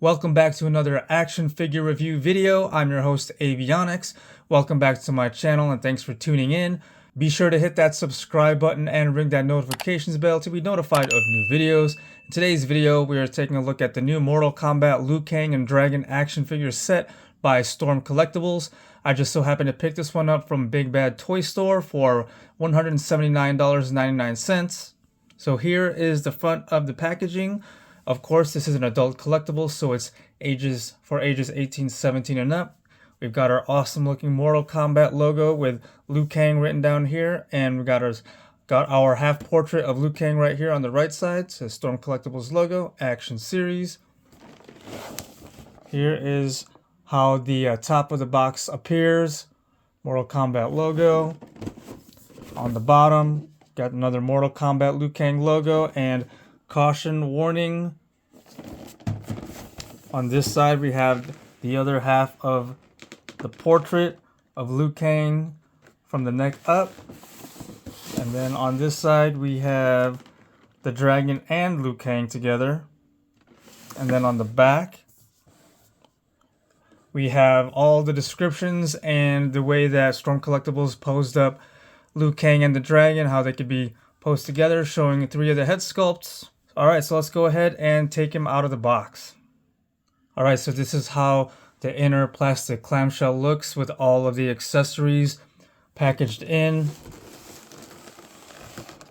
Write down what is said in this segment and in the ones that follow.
Welcome back to another action figure review video. I'm your host Avionyx. Welcome back to my channel and thanks for tuning in. Be sure to hit that subscribe button and ring that notifications bell to be notified of new videos. In today's video, we are taking a look at the new Mortal Kombat Liu Kang and Dragon action figure set by Storm Collectibles. I just so happened to pick this one up from Big Bad Toy Store for $179.99. So here is the front of the packaging. Of course, this is an adult collectible, so it's ages 18, 17 and up. We've got our awesome looking Mortal Kombat logo with Liu Kang written down here, and we got our half portrait of Liu Kang right here on the right side. It says Storm Collectibles logo, Action Series. Here is how the top of the box appears. Mortal Kombat logo. On the bottom, got another Mortal Kombat Liu Kang logo and caution warning. On this side we have the other half of the portrait of Liu Kang from the neck up, and then on this side we have the dragon and Liu Kang together, and then on the back we have all the descriptions and the way that Storm Collectibles posed up Liu Kang and the dragon, how they could be posed together, showing 3 of the head sculpts. Alright, so let's go ahead and take him out of the box. Alright, so this is how the inner plastic clamshell looks with all of the accessories packaged in.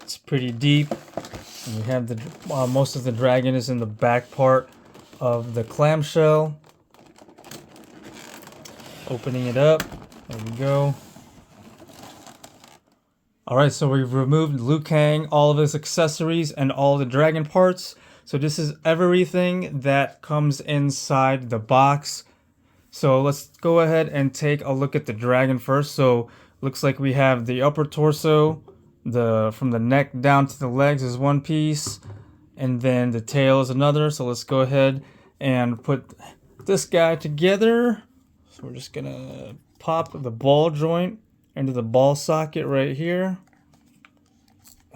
It's pretty deep. And we have the most of the dragon is in the back part of the clamshell. Opening it up. There we go. Alright, so we've removed Liu Kang, all of his accessories, and all the dragon parts. So this is everything that comes inside the box. So let's go ahead and take a look at the dragon first. So looks like we have the upper torso, from the neck down to the legs is one piece, and then the tail is another. So let's go ahead and put this guy together. So we're just gonna pop the ball joint into the ball socket right here.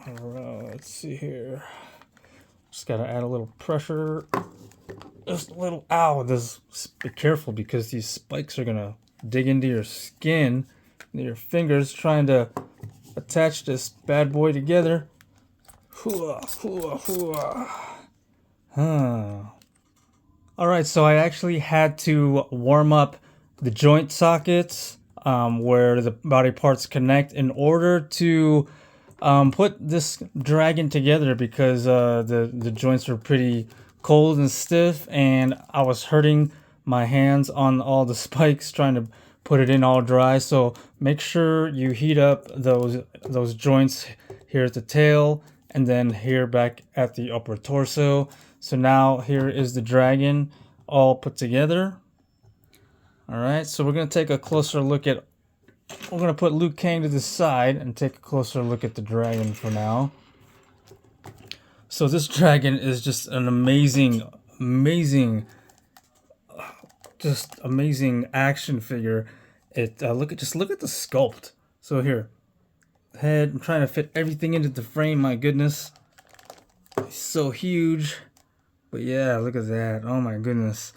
Alright, let's see here. Just gotta add a little pressure. Just a little, ow, be careful because these spikes are gonna dig into your skin, into your fingers, trying to attach this bad boy together. Alright, so I actually had to warm up the joint sockets where the body parts connect in order to put this dragon together, because the joints are pretty cold and stiff, and I was hurting my hands on all the spikes trying to put it in all dry. So make sure you heat up those joints here at the tail and then here back at the upper torso. So now here is the dragon all put together. Alright, so we're going to take a closer look at, we're going to put Liu Kang to the side and take a closer look at the dragon for now. So this dragon is just an amazing action figure. Look at the sculpt. So here, head, I'm trying to fit everything into the frame, my goodness. It's so huge. But yeah, look at that. Oh my goodness.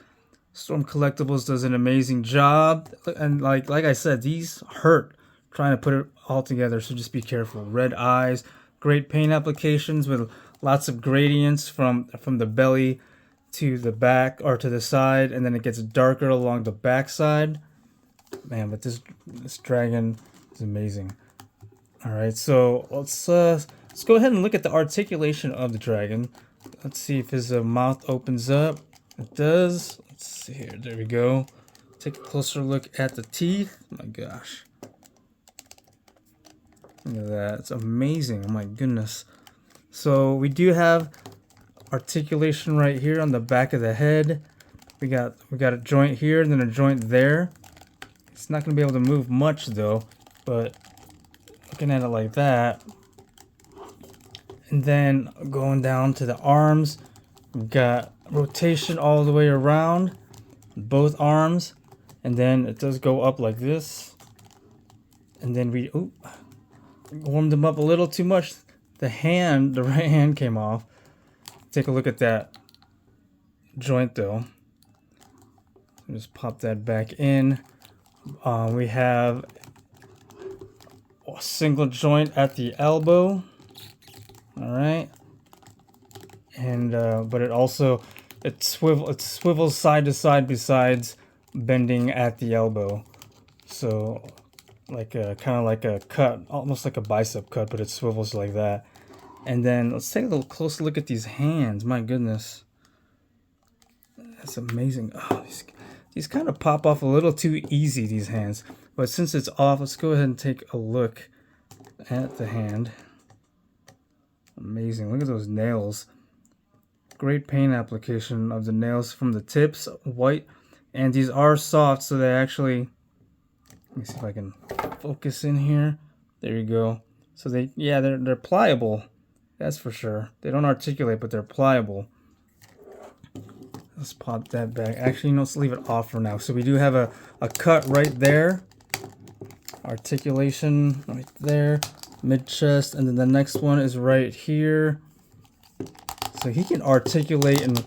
Storm Collectibles does an amazing job, and like I said, these hurt trying to put it all together, so just be careful. Red eyes, great paint applications with lots of gradients from the belly to the back or to the side, and then it gets darker along the back side. Man, but this dragon is amazing. All right, so let's go ahead and look at the articulation of the dragon. Let's see if his mouth opens up. It does. Let's see here. There we go. Take a closer look at the teeth. Oh my gosh. Look at that. It's amazing. Oh my goodness. So we do have articulation right here on the back of the head. We got a joint here and then a joint there. It's not going to be able to move much though, but looking at it like that. And then going down to the arms, we've got rotation all the way around both arms, and then it does go up like this, and then we warmed them up a little too much. The right hand came off. Take a look at that joint though. Just pop that back in. We have a single joint at the elbow. All right, and but it swivels side to side besides bending at the elbow. So like kind of like a cut, almost like a bicep cut, but it swivels like that. And then let's take a little closer look at these hands. My goodness, that's amazing. Oh, these kind of pop off a little too easy, these hands. But since it's off, let's go ahead and take a look at the hand. Amazing. Look at those nails. Great paint application of the nails from the tips, white. And these are soft, so they actually... Let me see if I can focus in here. There you go. So they're pliable. That's for sure. They don't articulate, but they're pliable. Let's pop that back. Actually, let's leave it off for now. So we do have a cut right there. Articulation right there. Mid-chest. And then the next one is right here. So he can articulate and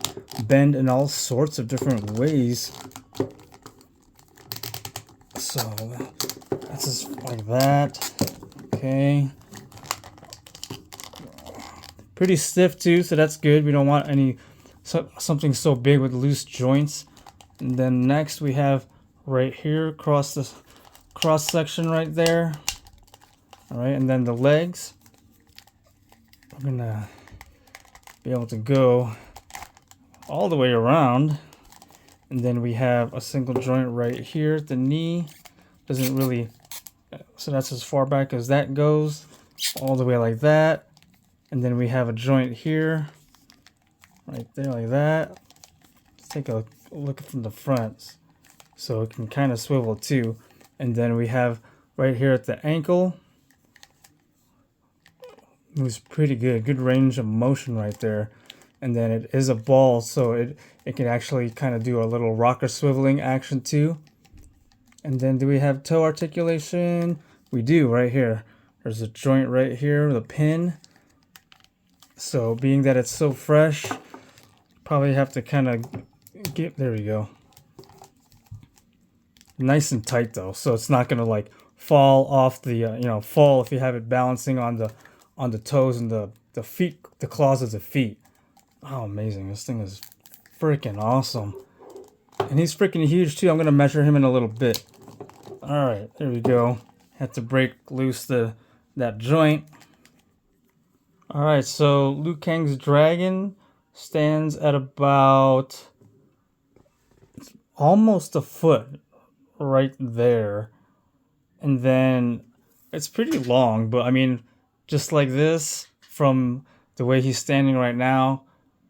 bend in all sorts of different ways. So that's just like that. Okay. Pretty stiff too, so that's good. We don't want something so big with loose joints. And then next we have right here across the cross section right there. All right, and then the legs. I'm gonna be able to go all the way around. And then we have a single joint right here at the knee. Doesn't really, so that's as far back as that goes, all the way like that. And then we have a joint here, right there like that. Let's take a look from the front. So it can kind of swivel too. And then we have right here at the ankle. Moves pretty good, good range of motion right there. And then it is a ball, so it can actually kind of do a little rocker swiveling action too. And then do we have toe articulation? We do right here. There's a joint right here, the pin. So being that it's so fresh, probably have to kind of there we go. Nice and tight though, so it's not gonna like fall off the, fall if you have it balancing on the toes and the feet, the claws of the feet. Oh, amazing. This thing is freaking awesome. And he's freaking huge too. I'm going to measure him in a little bit. All right, there we go. Have to break loose that joint. All right, so Liu Kang's dragon stands at about almost a foot right there. And then it's pretty long, but I mean, just like this, from the way he's standing right now,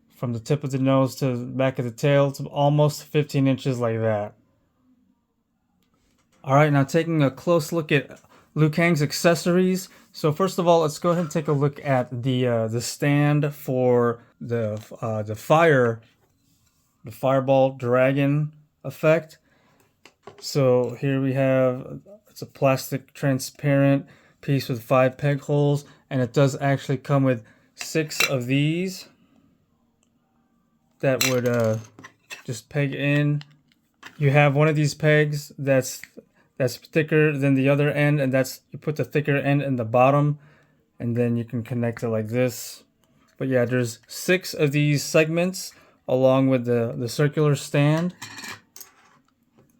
from the tip of the nose to the back of the tail, it's almost 15 inches like that. All right, now taking a close look at Liu Kang's accessories. So first of all, let's go ahead and take a look at the stand for the fireball dragon effect. So here we have, it's a plastic transparent piece with 5 peg holes, and it does actually come with 6 of these that would just peg in. You have one of these pegs that's thicker than the other end, and you put the thicker end in the bottom, and then you can connect it like this. But yeah, there's 6 of these segments along with the circular stand.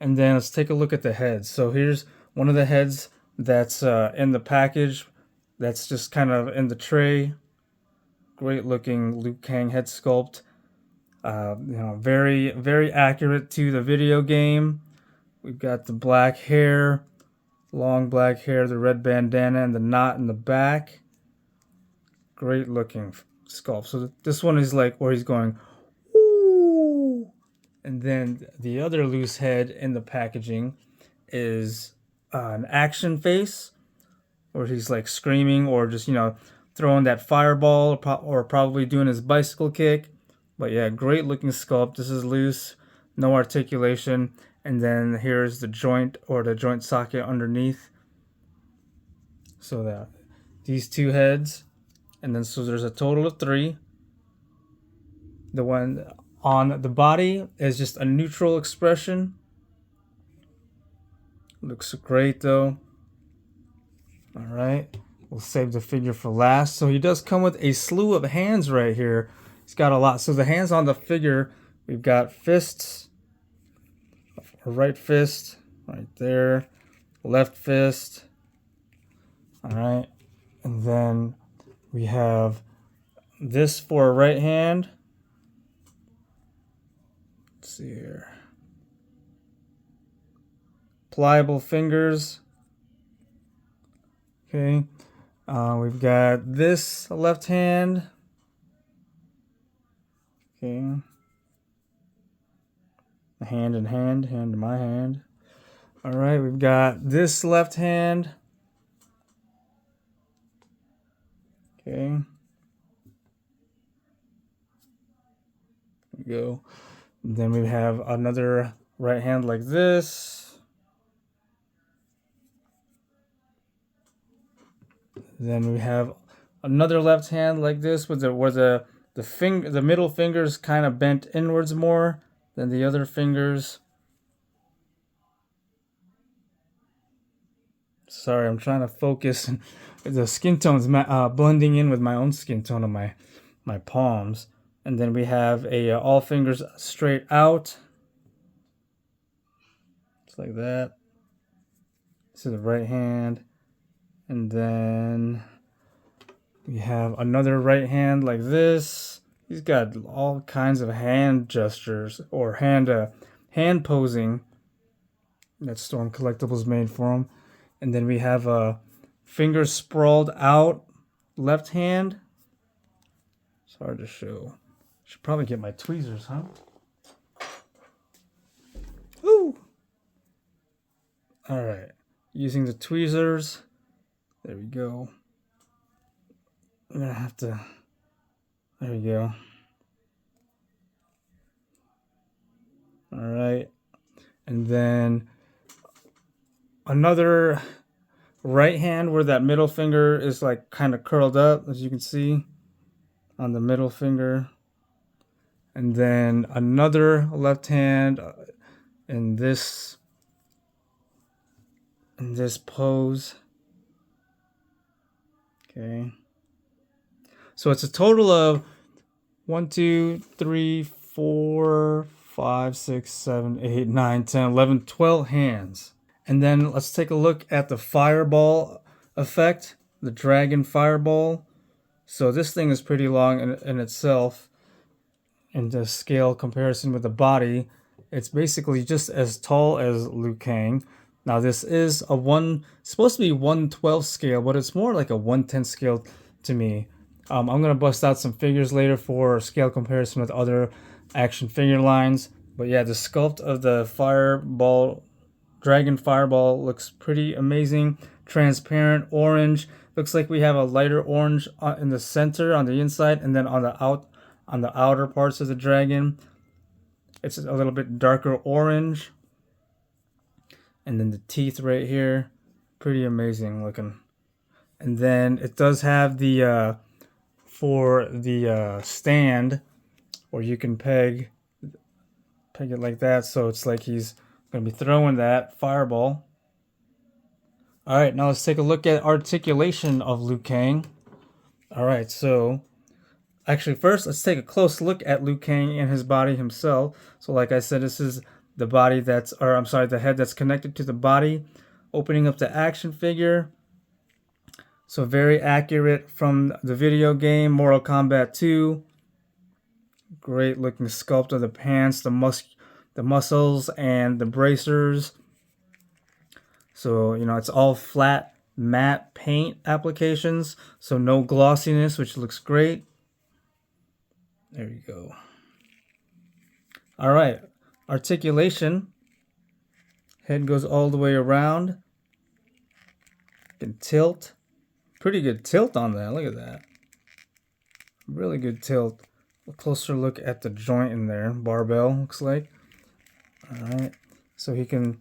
And then let's take a look at the heads. So here's one of the heads that's in the package, that's just kind of in the tray. Great looking Liu Kang head sculpt. Very, very accurate to the video game. We've got the black hair, long black hair, the red bandana, and the knot in the back. Great looking sculpt. So this one is like where he's going, ooh. And then the other loose head in the packaging is an action face, where he's like screaming or just, throwing that fireball or probably doing his bicycle kick. But yeah, great looking sculpt. This is loose, no articulation. And then here's the joint or the joint socket underneath. So that these 2 heads. And then so there's a total of 3. The one on the body is just a neutral expression. Looks great though. All right, we'll save the figure for last. So he does come with a slew of hands right here. He's got a lot. So the hands on the figure, we've got fists, a right fist right there, left fist. All right, and then we have this for a right hand. Let's see here. Pliable fingers. Okay, we've got this left hand. Okay, hand in hand, hand in my hand. All right, we've got this left hand. Okay, there we go. And then we have another right hand like this. Then we have another left hand like this with where the middle fingers kind of bent inwards more than the other fingers. Sorry, I'm trying to focus. The skin tone's blending in with my own skin tone on my palms. And then we have all fingers straight out. Just like that. This is the right hand. And then we have another right hand like this. He's got all kinds of hand gestures or hand posing that Storm Collectibles made for him. And then we have a finger sprawled out left hand. It's hard to show. Should probably get my tweezers, huh? Woo! All right, using the tweezers. There we go. I'm gonna have to. There we go. All right, and then another right hand where that middle finger is like kind of curled up, as you can see on the middle finger. And then another left hand in this pose. Okay. So it's a total of 1, 2, 3, 4, 5, 6, 7, 8, 9, 10, 11, 12 hands. And then let's take a look at the fireball effect, the dragon fireball. So this thing is pretty long in itself. In the scale comparison with the body, it's basically just as tall as Liu Kang. Now this is supposed to be 1/12 scale, but it's more like a 1/10 scale to me. I'm gonna bust out some figures later for scale comparison with other action figure lines. But yeah, the sculpt of the fireball, dragon fireball, looks pretty amazing. Transparent orange. Looks like we have a lighter orange in the center on the inside, and then on the outer parts of the dragon, it's a little bit darker orange. And then the teeth right here, pretty amazing looking. And then it does have the for the stand, or you can peg it like that, so it's like he's gonna be throwing that fireball. All right, now let's take a look at articulation of Liu Kang. All right, so actually first let's take a close look at Liu Kang and his body himself. So like I said, this is the body the head that's connected to the body, opening up the action figure. So very accurate from the video game Mortal Kombat 2. Great looking sculpt of the pants, the muscles, and the bracers. So, you know, it's all flat matte paint applications, so no glossiness, which looks great. There you go. All right, articulation. Head goes all the way around. You can tilt. Pretty good tilt on that. Look at that. Really good tilt. A closer look at the joint in there. Barbell, looks like. All right. So he can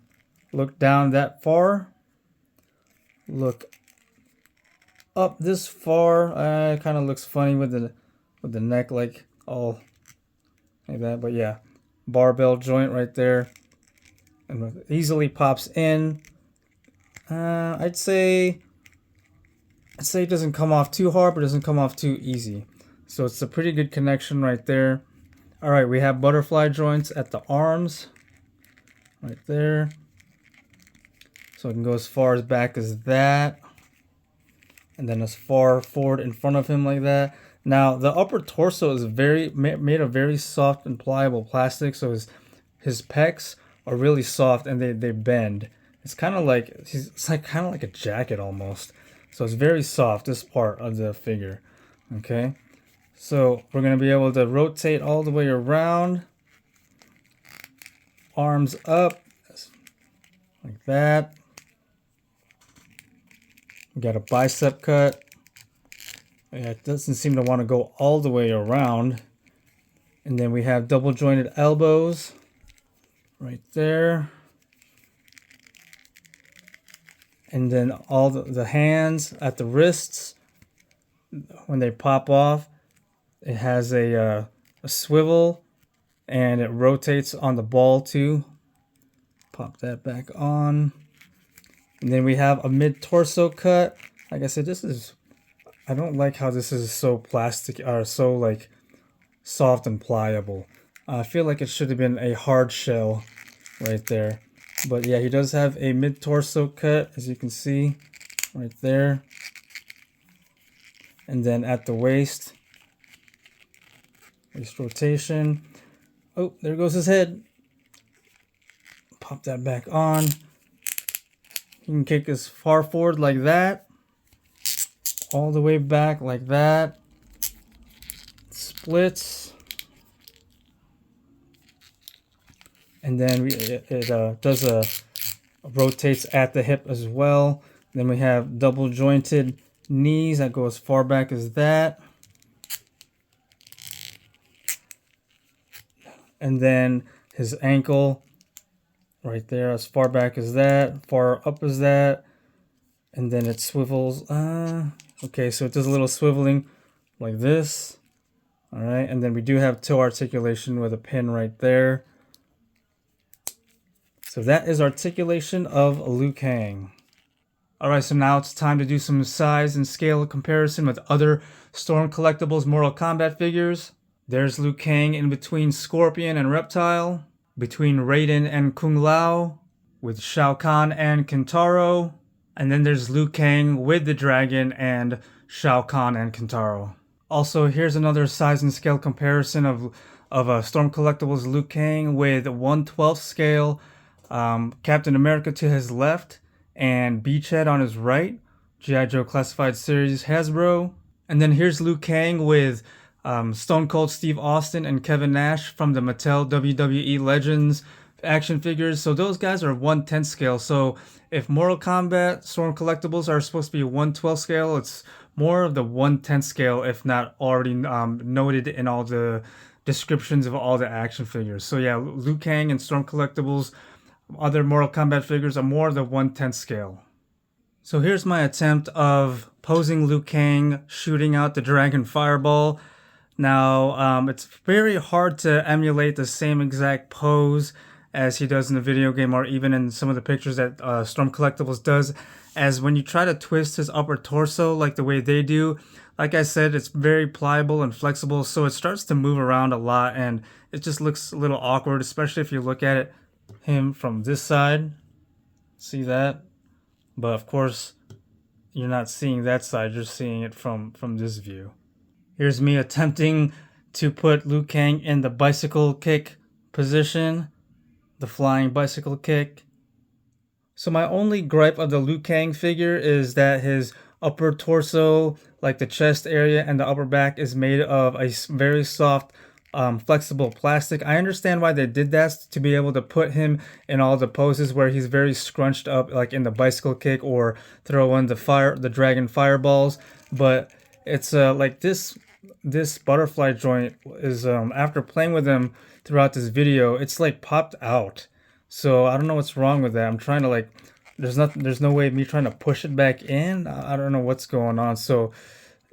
look down that far. Look up this far. Kind of looks funny with the neck like all like that. But yeah, barbell joint right there. And easily pops in I'd say it doesn't come off too hard, but it doesn't come off too easy. So it's a pretty good connection right there. All right, we have butterfly joints at the arms right there. So it can go as far as back as that. And then as far forward in front of him like that. Now the upper torso is made of very soft and pliable plastic. So his pecs are really soft and they bend. It's kind of like kind of like a jacket almost. So it's very soft, this part of the figure. Okay. So we're going to be able to rotate all the way around. Arms up like that. We got a bicep cut. Yeah, it doesn't seem to want to go all the way around. And then we have double jointed elbows right there. And then all the hands at the wrists, when they pop off, it has a swivel and it rotates on the ball too. Pop that back on. And then we have a mid-torso cut. Like I said, I don't like how this is so plastic or so like soft and pliable. I feel like it should have been a hard shell right there. But yeah, he does have a mid-torso cut, as you can see right there. And then at the waist rotation. Oh, there goes his head. Pop that back on. You can kick as far forward like that, all the way back like that. Splits, and then it rotates at the hip as well. Then we have double jointed knees that go as far back as that, and then his ankle. Right there, as far back as that, far up as that, and then it swivels. Okay, so it does a little swiveling like this. All right, and then we do have toe articulation with a pin right there. So that is articulation of Liu Kang. All right, so now it's time to do some size and scale comparison with other Storm Collectibles Mortal Kombat figures. There's Liu Kang in between Scorpion and Reptile, between Raiden and Kung Lao, with Shao Kahn and Kintaro, and then there's Liu Kang with the dragon and Shao Kahn and Kintaro. Also, here's another size and scale comparison of Storm Collectibles Liu Kang with 1/12 scale Captain America to his left and Beachhead on his right, G.I. Joe Classified Series Hasbro. And then here's Liu Kang with Stone Cold Steve Austin and Kevin Nash from the Mattel WWE Legends action figures. So those guys are 1/10 scale. So if Mortal Kombat Storm Collectibles are supposed to be 1/12 scale, it's more of the 1/10 scale, if not already noted in all the descriptions of all the action figures. So yeah, Liu Kang and Storm Collectibles, other Mortal Kombat figures are more of the 1/10 scale. So here's my attempt of posing Liu Kang shooting out the Dragon Fireball. Now, it's very hard to emulate the same exact pose as he does in the video game, or even in some of the pictures that Storm Collectibles does, as when you try to twist his upper torso like the way they do, like I said, it's very pliable and flexible, so it starts to move around a lot, and it just looks a little awkward, especially if you look at him from this side. See that? But of course, you're not seeing that side, you're seeing it from this view. Here's me attempting to put Liu Kang in the bicycle kick position, the flying bicycle kick. So my only gripe of the Liu Kang figure is that his upper torso, like the chest area and the upper back, is made of a very soft, flexible plastic. I understand why they did that, to be able to put him in all the poses where he's very scrunched up, like in the bicycle kick or throw in the dragon fireballs. But it's like this butterfly joint is after playing with them throughout this video, it's like popped out. So I don't know what's wrong with that. I'm trying to there's no way of me trying to push it back in. I don't know what's going on. So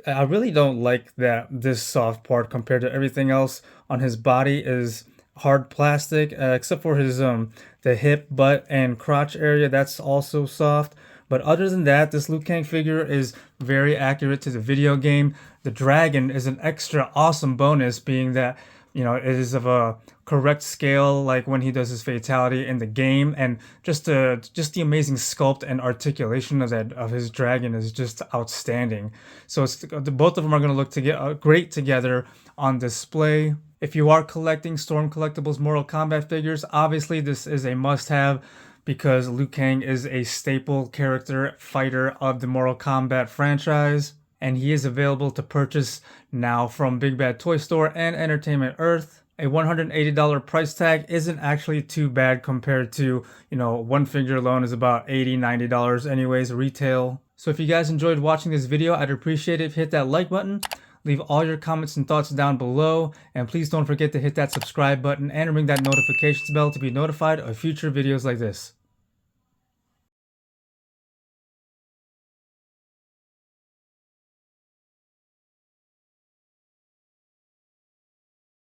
I really don't like that this soft part compared to everything else on his body is hard plastic, except for his the hip, butt, and crotch area. That's also soft. But other than that, this Liu Kang figure is very accurate to the video game. The dragon is an extra awesome bonus, being that, you know, it is of a correct scale, like when he does his fatality in the game, and just the amazing sculpt and articulation of his dragon is just outstanding. So both of them are going to look great together on display. If you are collecting Storm Collectibles Mortal Kombat figures, obviously this is a must-have, because Liu Kang is a staple character fighter of the Mortal Kombat franchise, and he is available to purchase now from Big Bad Toy Store and Entertainment Earth. A $180 price tag isn't actually too bad compared to, you know, one figure alone is about $80, $90 anyways, retail. So if you guys enjoyed watching this video, I'd appreciate it if you hit that like button, leave all your comments and thoughts down below, and please don't forget to hit that subscribe button and ring that notifications bell to be notified of future videos like this.